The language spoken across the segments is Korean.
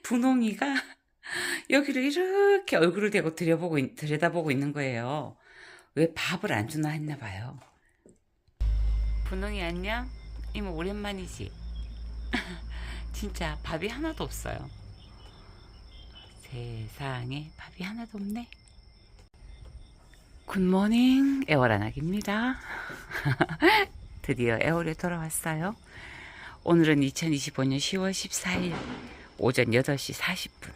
분홍이가 여기를 이렇게 얼굴을 대고 들여다보고 있는 거예요. 왜 밥을 안 주나 했나 봐요. 분홍이 안녕? 이모 오랜만이지? 진짜 밥이 하나도 없어요. 세상에 밥이 하나도 없네. 굿모닝 애월아낙입니다. 드디어 애월에 돌아왔어요. 오늘은 2025년 10월 14일 오전 8시 40분.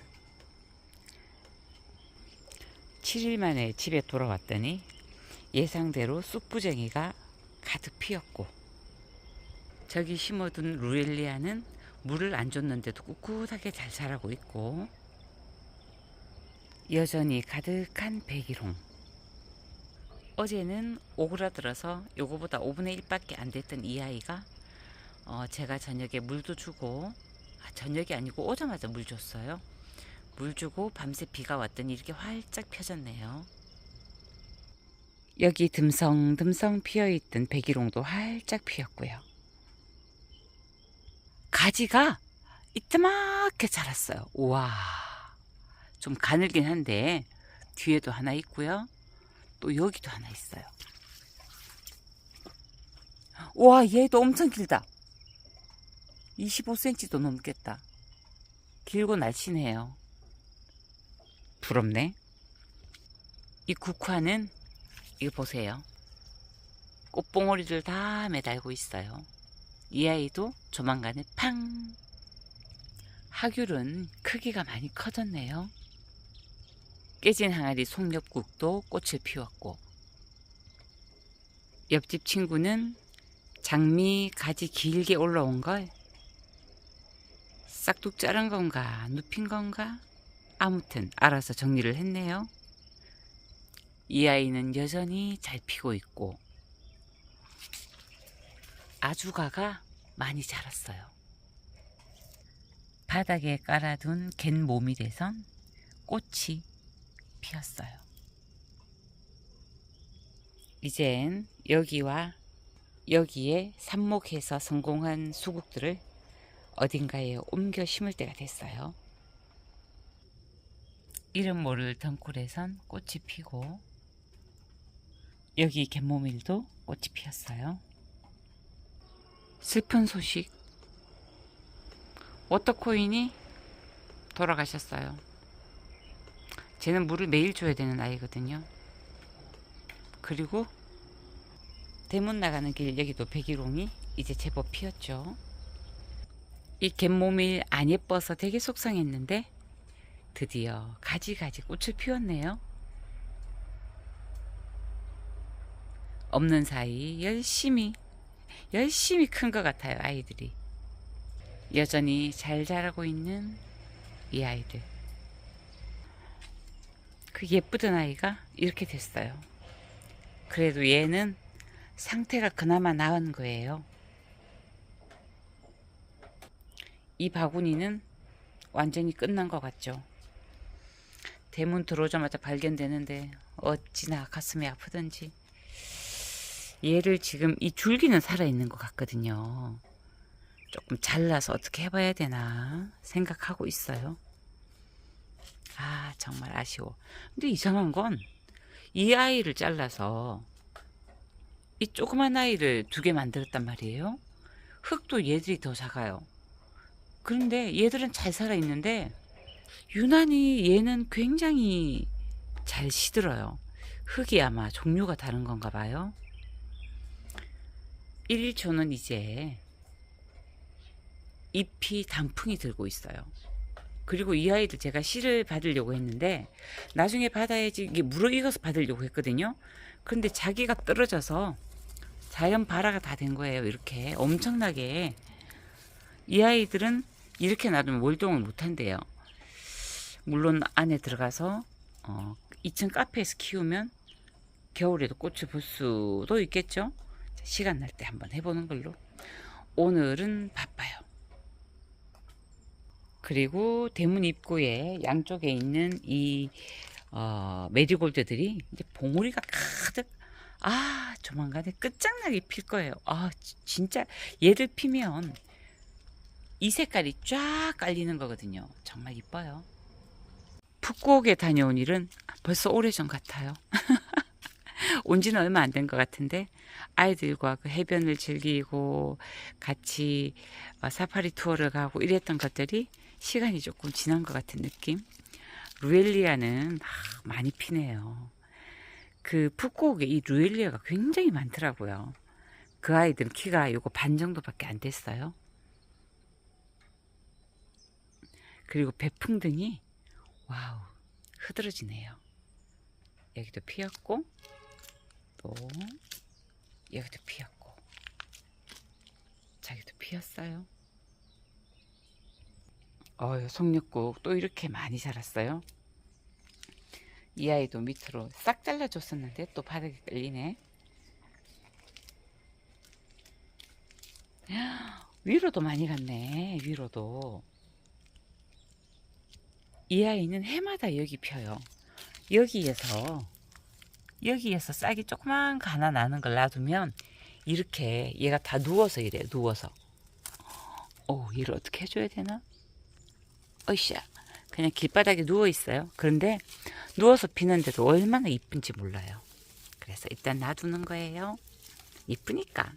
7일 만에 집에 돌아왔더니 예상대로 쑥부쟁이가 가득 피었고, 저기 심어둔 루엘리아는 물을 안 줬는데도 꿋꿋하게 잘 자라고 있고, 여전히 가득한 백일홍. 어제는 오그라들어서 요거보다 5분의 1밖에 안 됐던 이 아이가 제가 저녁에 물도 주고, 저녁이 아니고 오자마자 물 줬어요. 물 주고 밤새 비가 왔더니 이렇게 활짝 펴졌네요. 여기 듬성듬성 피어있던 백일홍도 활짝 피었고요. 가지가 이따맣게 자랐어요. 우와, 좀 가늘긴 한데 뒤에도 하나 있고요. 또 여기도 하나 있어요. 와, 얘도 엄청 길다. 25cm도 넘겠다. 길고 날씬해요. 부럽네. 이 국화는 이거 보세요. 꽃봉오리를 다 매달고 있어요. 이 아이도 조만간에 팡. 하귤은 크기가 많이 커졌네요. 깨진 항아리 송엽국도 꽃을 피웠고, 옆집 친구는 장미 가지 길게 올라온 걸 싹둑 자른 건가 눕힌 건가 아무튼 알아서 정리를 했네요. 이 아이는 여전히 잘 피고 있고 아주가가 많이 자랐어요. 바닥에 깔아둔 갯모밀에선 꽃이 피었어요. 이젠 여기와 여기에 삽목해서 성공한 수국들을 어딘가에 옮겨 심을 때가 됐어요. 이름 모를 덩굴에선 꽃이 피고, 여기 갯모밀도 꽃이 피었어요. 슬픈 소식, 워터코인이 돌아가셨어요. 쟤는 물을 매일 줘야 되는 아이거든요. 그리고 대문 나가는 길, 여기도 백일홍이 이제 제법 피었죠. 이 갯모밀 안 예뻐서 되게 속상했는데 드디어 가지가지 꽃을 피웠네요. 없는 사이 열심히 큰 것 같아요. 아이들이 여전히 잘 자라고 있는 이 아이들. 그 예쁘던 아이가 이렇게 됐어요. 그래도 얘는 상태가 그나마 나은 거예요. 이 바구니는 완전히 끝난 것 같죠. 대문 들어오자마자 발견되는데 어찌나 가슴이 아프던지. 얘를 지금 이 줄기는 살아있는 것 같거든요. 조금 잘라서 어떻게 해봐야 되나 생각하고 있어요. 아, 정말 아쉬워. 근데 이상한 건 이 아이를 잘라서 이 조그만 아이를 2개 만들었단 말이에요. 흙도 얘들이 더 작아요. 그런데 얘들은 잘 살아있는데 유난히 얘는 굉장히 잘 시들어요. 흙이 아마 종류가 다른 건가 봐요. 1일초는 이제 잎이 단풍이 들고 있어요. 그리고 이 아이들 제가 씨를 받으려고 했는데 나중에 받아야지, 이게 무르익어서 받으려고 했거든요. 그런데 자기가 떨어져서 자연 발화가 다 된 거예요. 이렇게 엄청나게. 이 아이들은 이렇게 놔두면 월동을 못 한대요. 물론 안에 들어가서 2층 카페에서 키우면 겨울에도 꽃을 볼 수도 있겠죠. 시간 날 때 한번 해보는 걸로. 오늘은 바빠요. 그리고 대문 입구에 양쪽에 있는 이 메리골드들이 이제 봉우리가 가득, 조만간에 끝장나게 필 거예요. 진짜 얘들 피면 이 색깔이 쫙 깔리는 거거든요. 정말 이뻐요. 푸꾸옥에 다녀온 일은 벌써 오래전 같아요. 온 지는 얼마 안 된 것 같은데 아이들과 그 해변을 즐기고 같이 사파리 투어를 가고 이랬던 것들이 시간이 조금 지난 것 같은 느낌. 루엘리아는 많이 피네요. 그 푸꾸옥에 이 루엘리아가 굉장히 많더라고요. 그 아이들은 키가 요거 반 정도밖에 안 됐어요. 그리고 배풍등이 와우 흐드러지네요. 여기도 피었고 또 여기도 피었고 저기도 피었어요. 송육국 또 이렇게 많이 자랐어요. 이 아이도 밑으로 싹 잘라줬었는데 또 바닥에 끌리네. 위로도 많이 갔네. 위로도. 이 아이는 해마다 여기 펴요. 여기에서 싹이 조그만 거 하나 나는 걸 놔두면 이렇게 얘가 다 누워서 이래요. 누워서. 얘를 어떻게 해줘야 되나? 어이씨야. 그냥 길바닥에 누워 있어요. 그런데 누워서 피는데도 얼마나 이쁜지 몰라요. 그래서 일단 놔두는 거예요. 이쁘니까.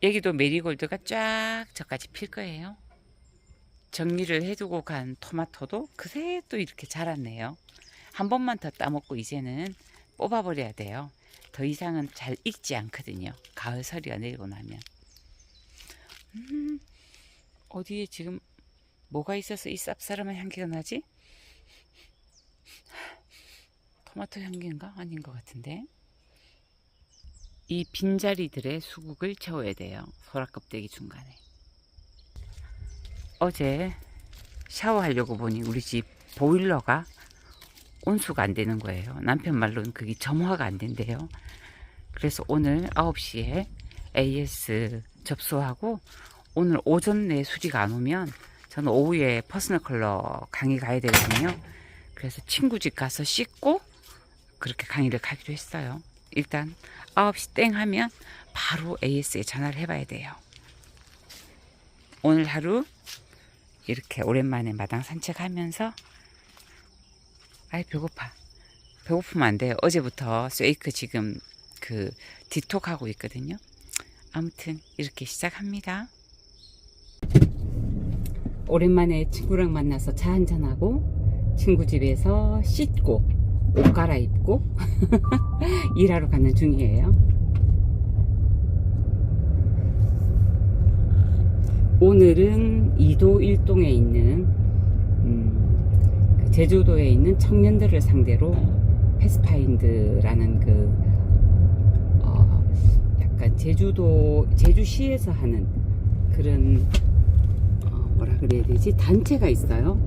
여기도 메리골드가 쫙 저까지 필 거예요. 정리를 해두고 간 토마토도 그새 또 이렇게 자랐네요. 한 번만 더 따먹고 이제는 뽑아버려야 돼요. 더 이상은 잘 익지 않거든요. 가을 서리가 내리고 나면. 어디에 지금 뭐가 있어서 이 쌉싸름한 향기가 나지? 토마토 향기인가? 아닌 것 같은데. 이 빈자리들의 수국을 채워야 돼요. 소라 껍데기 중간에. 어제 샤워하려고 보니 우리 집 보일러가 온수가 안 되는 거예요. 남편 말로는 그게 점화가 안 된대요. 그래서 오늘 9시에 AS 접수하고 오늘 오전 내 수리가 안 오면 저는 오후에 퍼스널 컬러 강의 가야 되거든요. 그래서 친구 집 가서 씻고 그렇게 강의를 가기로 했어요. 일단 9시 땡 하면 바로 AS에 전화를 해봐야 돼요. 오늘 하루 이렇게 오랜만에 마당 산책하면서 배고파. 배고프면 안 돼요. 어제부터 쉐이크 지금 그 디톡하고 있거든요. 아무튼 이렇게 시작합니다. 오랜만에 친구랑 만나서 차 한잔하고 친구 집에서 씻고 옷 갈아입고 일하러 가는 중이에요. 오늘은 2도 1동에 있는 제주도에 있는 청년들을 상대로 패스파인드라는 약간 제주시에서 하는 그런 뭐라 그래야 되지? 단체가 있어요.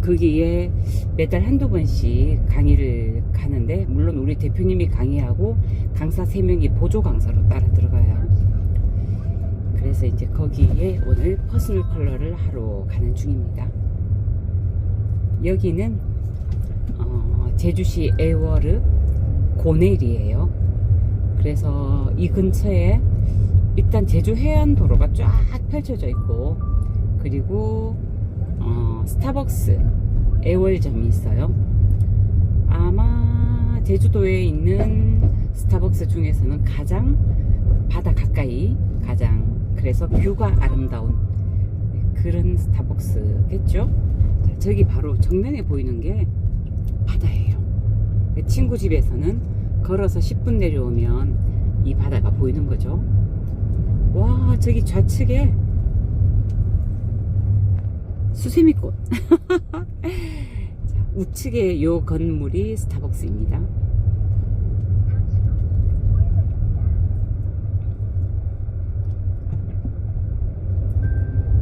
거기에 매달 한두 번씩 강의를 가는데 물론 우리 대표님이 강의하고 강사 3명이 보조 강사로 따라 들어가요. 그래서 이제 거기에 오늘 퍼스널 컬러를 하러 가는 중입니다. 여기는 제주시 애월읍 고내리예요. 그래서 이 근처에 일단 제주 해안도로가 쫙 펼쳐져 있고 그리고 스타벅스 애월점이 있어요. 아마 제주도에 있는 스타벅스 중에서는 가장 바다 가까이 그래서 뷰가 아름다운 그런 스타벅스겠죠. 자, 저기 바로 정면에 보이는 게 바다예요. 친구 집에서는 걸어서 10분 내려오면 이 바다가 보이는 거죠. 와, 저기 좌측에 수세미꽃. 자, 우측에 요 건물이 스타벅스입니다.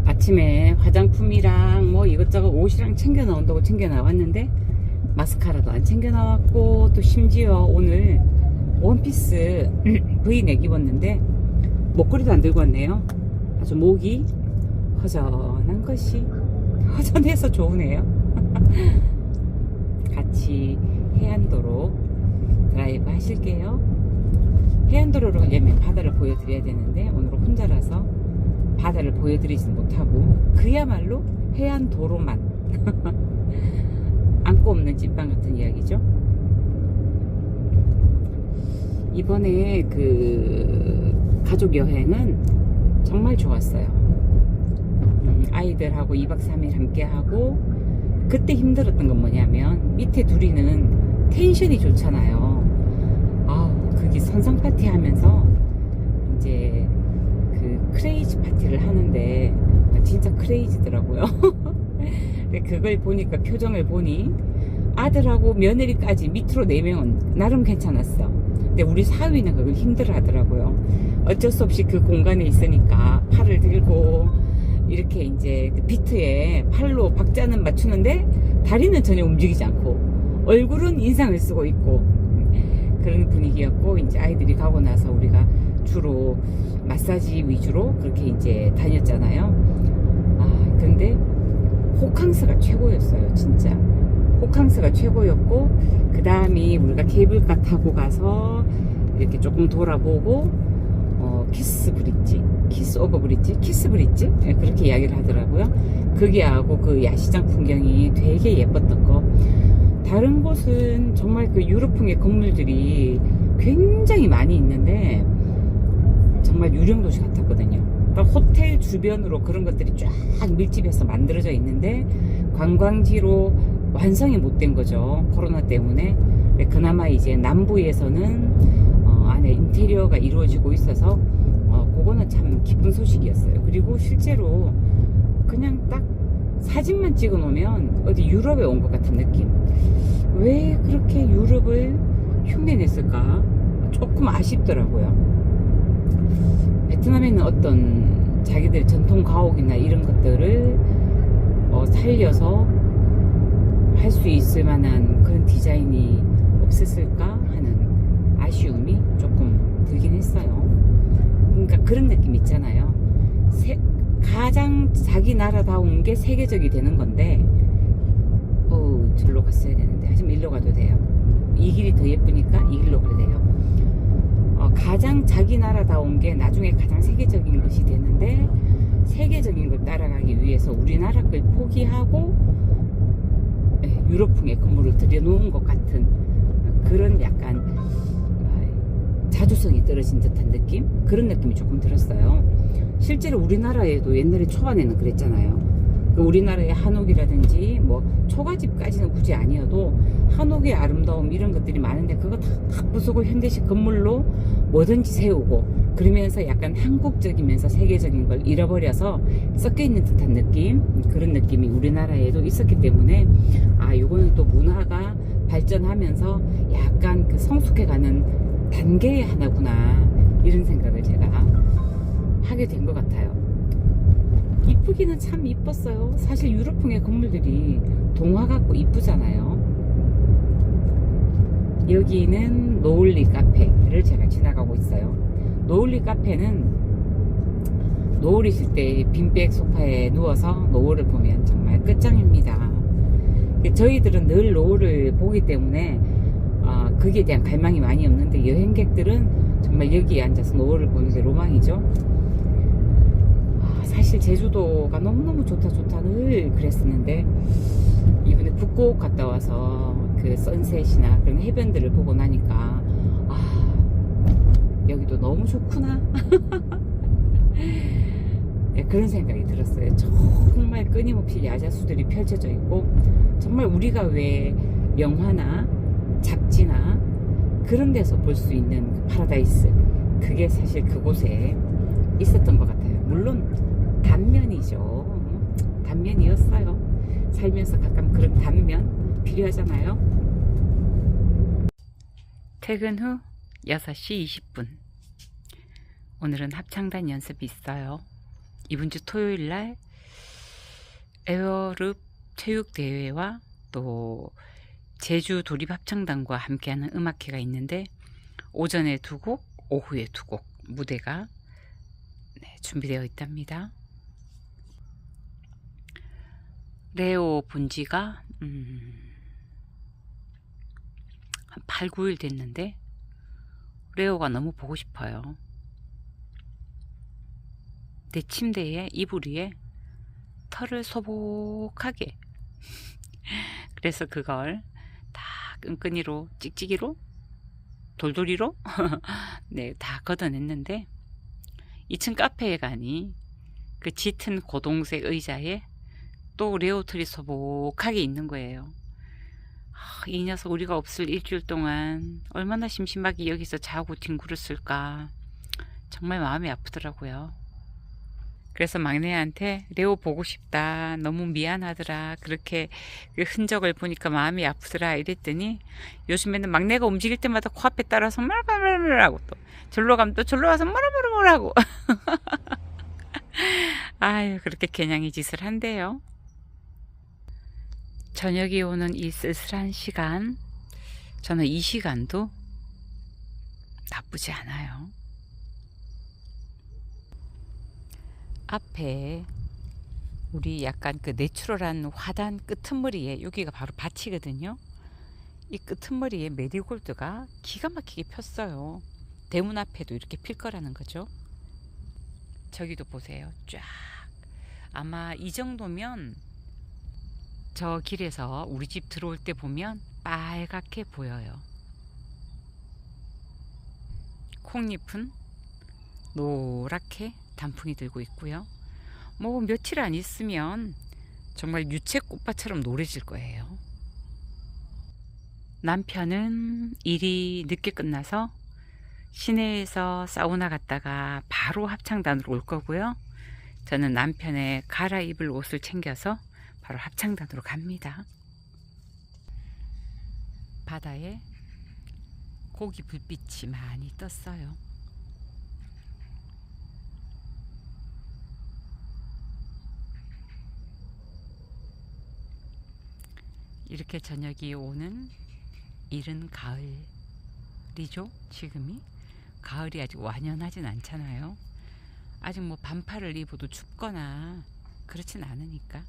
아침에 화장품이랑 뭐 이것저것 옷이랑 챙겨 나온다고 챙겨 나왔는데 마스카라도 안 챙겨 나왔고 또 심지어 오늘 원피스 V넥 입었는데 목걸이도 안 들고 왔네요. 아주 목이 허전한 것이 허전해서 좋으네요. 같이 해안도로 드라이브 하실게요. 해안도로로 가려면 바다를 보여드려야 되는데 오늘은 혼자라서 바다를 보여드리진 못하고 그야말로 해안도로만 안고 없는 찐빵 같은 이야기죠. 이번에 그 가족 여행은 정말 좋았어요. 아이들하고 2박 3일 함께 하고, 그때 힘들었던 건 뭐냐면 밑에 둘이는 텐션이 좋잖아요. 그게 선상 파티 하면서 이제 그 크레이지 파티를 하는데 진짜 크레이지더라고요. 그걸 보니까, 표정을 보니 아들하고 며느리까지 밑으로 4명은 나름 괜찮았어. 근데 우리 사위는 그걸 힘들어 하더라고요. 어쩔 수 없이 그 공간에 있으니까 팔을 들고 이렇게 이제 그 비트에 팔로 박자는 맞추는데 다리는 전혀 움직이지 않고 얼굴은 인상을 쓰고 있고 그런 분위기였고, 이제 아이들이 가고 나서 우리가 주로 마사지 위주로 그렇게 이제 다녔잖아요. 근데 호캉스가 최고였어요. 진짜 호캉스가 최고였고, 그 다음이 우리가 케이블카 타고 가서 이렇게 조금 돌아보고 키스 오버 브릿지 네, 그렇게 이야기를 하더라고요. 그게 하고 그 야시장 풍경이 되게 예뻤던 거. 다른 곳은 정말 그 유럽풍의 건물들이 굉장히 많이 있는데 정말 유령 도시 같았거든요. 그러니까 호텔 주변으로 그런 것들이 쫙 밀집해서 만들어져 있는데 관광지로 완성이 못 된 거죠. 코로나 때문에. 그나마 이제 남부에서는 안에 인테리어가 이루어지고 있어서 그거는 참 기쁜 소식이었어요. 그리고 실제로 그냥 딱 사진만 찍어 놓으면 어디 유럽에 온 것 같은 느낌. 왜 그렇게 유럽을 흉내냈을까? 조금 아쉽더라고요. 베트남에는 어떤 자기들 전통 가옥이나 이런 것들을 살려서 할 수 있을 만한 그런 디자인이 없었을까 하는 아쉬움이 조금 들긴 했어요. 그러니까 그런 느낌 있잖아요. 가장 자기 나라다운 게 세계적이 되는 건데, 절로 갔어야 되는데, 하지만 일로 가도 돼요. 이 길이 더 예쁘니까 이 길로 가도 돼요. 가장 자기 나라다운 게 나중에 가장 세계적인 것이 되는데, 세계적인 걸 따라가기 위해서 우리나라 걸 포기하고 유럽풍의 건물을 들여놓은 것 같은 그런 약간 자주성이 떨어진 듯한 느낌? 그런 느낌이 조금 들었어요. 실제로 우리나라에도 옛날에 초반에는 그랬잖아요. 우리나라의 한옥이라든지 뭐 초가집까지는 굳이 아니어도 한옥의 아름다움 이런 것들이 많은데 그거 다 부수고 현대식 건물로 뭐든지 세우고 그러면서 약간 한국적이면서 세계적인 걸 잃어버려서 섞여있는 듯한 느낌, 그런 느낌이 우리나라에도 있었기 때문에 요거는 또 문화가 발전하면서 약간 그 성숙해가는 단계의 하나구나, 이런 생각을 제가 하게 된 것 같아요. 이쁘기는 참 이뻤어요. 사실 유럽풍의 건물들이 동화 같고 이쁘잖아요. 여기는 노을리 카페를 제가 지나가고 있어요. 노을리 카페는 노을 있을 때 빈백 소파에 누워서 노을을 보면 정말 끝장입니다. 저희들은 늘 노을을 보기 때문에 거기에 대한 갈망이 많이 없는데, 여행객들은 정말 여기에 앉아서 노을을 보는 게 로망이죠. 사실 제주도가 너무너무 좋다 늘 그랬었는데, 이번에 북곡 갔다 와서 그 선셋이나 그런 해변들을 보고 나니까 여기도 너무 좋구나. 네, 그런 생각이 들었어요. 정말 끊임없이 야자수들이 펼쳐져 있고, 정말 우리가 왜 영화나 잡지나 그런 데서 볼 수 있는 그 파라다이스, 그게 사실 그곳에 있었던 것 같아요. 물론 단면이죠. 단면이었어요. 살면서 가끔 그런 단면 필요하잖아요. 퇴근 후 6시 20분. 오늘은 합창단 연습이 있어요. 이번 주 토요일 날 에어룹 체육대회와 또 제주 도립합창단과 함께하는 음악회가 있는데, 오전에 2곡, 오후에 2곡 무대가 준비되어 있답니다. 레오 본 지가 한 8, 9일 됐는데 레오가 너무 보고 싶어요. 내 침대에 이불 위에 털을 소복하게. 그래서 그걸 다 끈끈이로 찍찍이로 돌돌이로 네, 다 걷어냈는데 2층 카페에 가니 그 짙은 고동색 의자에 또 레오털이 소복하게 있는 거예요. 이 녀석 우리가 없을 일주일 동안 얼마나 심심하게 여기서 자고 뒹굴었을까. 정말 마음이 아프더라고요. 그래서 막내한테 레오 보고 싶다, 너무 미안하더라, 그렇게 그 흔적을 보니까 마음이 아프더라 이랬더니 요즘에는 막내가 움직일 때마다 코앞에 따라서 뭐라고 또 절로 가면 또 절로 와서 뭐라고 아유, 그렇게 개냥이 짓을 한대요. 저녁이 오는 이 쓸쓸한 시간, 저는 이 시간도 나쁘지 않아요. 앞에 우리 약간 그 내추럴한 화단 끄트머리에, 여기가 바로 밭이거든요. 이 끄트머리에 메리골드가 기가 막히게 폈어요. 대문 앞에도 이렇게 필 거라는 거죠. 저기도 보세요. 쫙. 아마 이 정도면 저 길에서 우리 집 들어올 때 보면 빨갛게 보여요. 콩잎은 노랗게 단풍이 들고 있고요. 뭐 며칠 안 있으면 정말 유채꽃밭처럼 노래질 거예요. 남편은 일이 늦게 끝나서 시내에서 사우나 갔다가 바로 합창단으로 올 거고요. 저는 남편의 갈아입을 옷을 챙겨서 바로 합창단으로 갑니다. 바다에 고기 불빛이 많이 떴어요. 이렇게 저녁이 오는 이른 가을이죠. 지금이 가을이 아직 완연하진 않잖아요. 아직 뭐 반팔을 입어도 춥거나 그렇진 않으니까.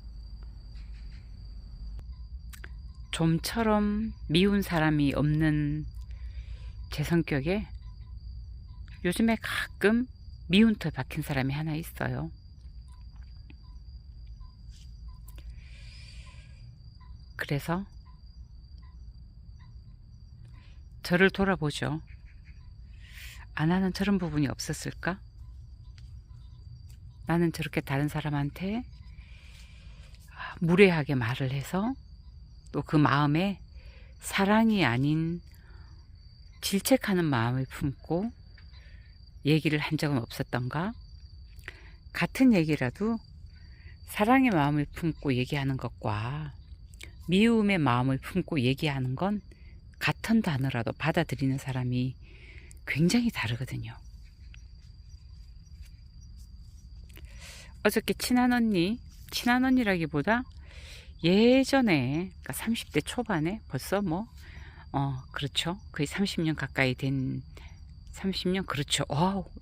좀처럼 미운 사람이 없는 제 성격에 요즘에 가끔 미운 털 박힌 사람이 하나 있어요. 그래서 저를 돌아보죠. 안 하는 저런 부분이 없었을까? 나는 저렇게 다른 사람한테 무례하게 말을 해서 또 그 마음에 사랑이 아닌 질책하는 마음을 품고 얘기를 한 적은 없었던가? 같은 얘기라도 사랑의 마음을 품고 얘기하는 것과 미움의 마음을 품고 얘기하는 건 같은 단어라도 받아들이는 사람이 굉장히 다르거든요. 어저께 친한 언니라기보다 예전에, 그러니까 30대 초반에 벌써 그렇죠. 거의 30년 가까이 된, 30년, 그렇죠.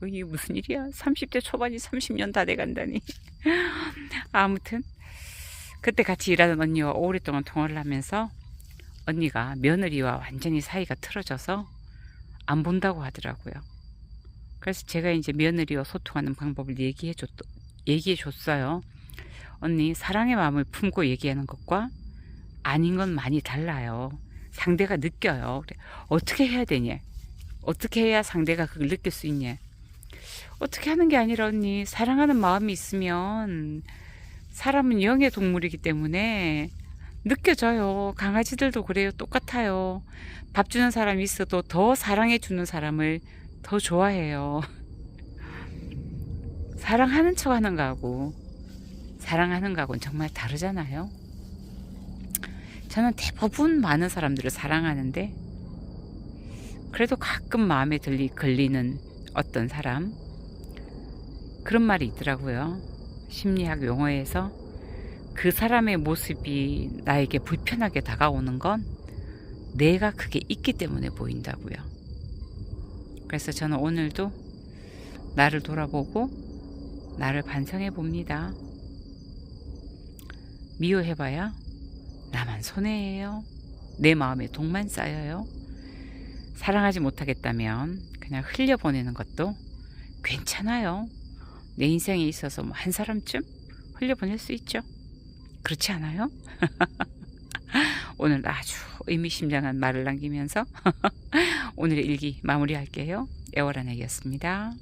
이게 무슨 일이야. 30대 초반이 30년 다 돼간다니. 아무튼 그때 같이 일하던 언니와 오랫동안 통화를 하면서 언니가 며느리와 완전히 사이가 틀어져서 안 본다고 하더라고요. 그래서 제가 이제 며느리와 소통하는 방법을 얘기해 줬어요. 언니, 사랑의 마음을 품고 얘기하는 것과 아닌 건 많이 달라요. 상대가 느껴요. 그래, 어떻게 해야 되냐? 어떻게 해야 상대가 그걸 느낄 수 있냐? 어떻게 하는 게 아니라 언니, 사랑하는 마음이 있으면 사람은 영의 동물이기 때문에 느껴져요. 강아지들도 그래요. 똑같아요. 밥 주는 사람이 있어도 더 사랑해 주는 사람을 더 좋아해요. 사랑하는 척 하는 거하고 사랑하는 거하고는 정말 다르잖아요. 저는 대부분 많은 사람들을 사랑하는데 그래도 가끔 마음에 걸리는 어떤 사람, 그런 말이 있더라고요. 심리학 용어에서 그 사람의 모습이 나에게 불편하게 다가오는 건 내가 그게 있기 때문에 보인다고요. 그래서 저는 오늘도 나를 돌아보고 나를 반성해 봅니다. 미워해봐야 나만 손해예요. 내 마음에 독만 쌓여요. 사랑하지 못하겠다면 그냥 흘려보내는 것도 괜찮아요. 내 인생에 있어서 뭐 한 사람쯤 흘려보낼 수 있죠. 그렇지 않아요? 오늘 아주 의미심장한 말을 남기면서 오늘의 일기 마무리할게요. 애월한 애기였습니다.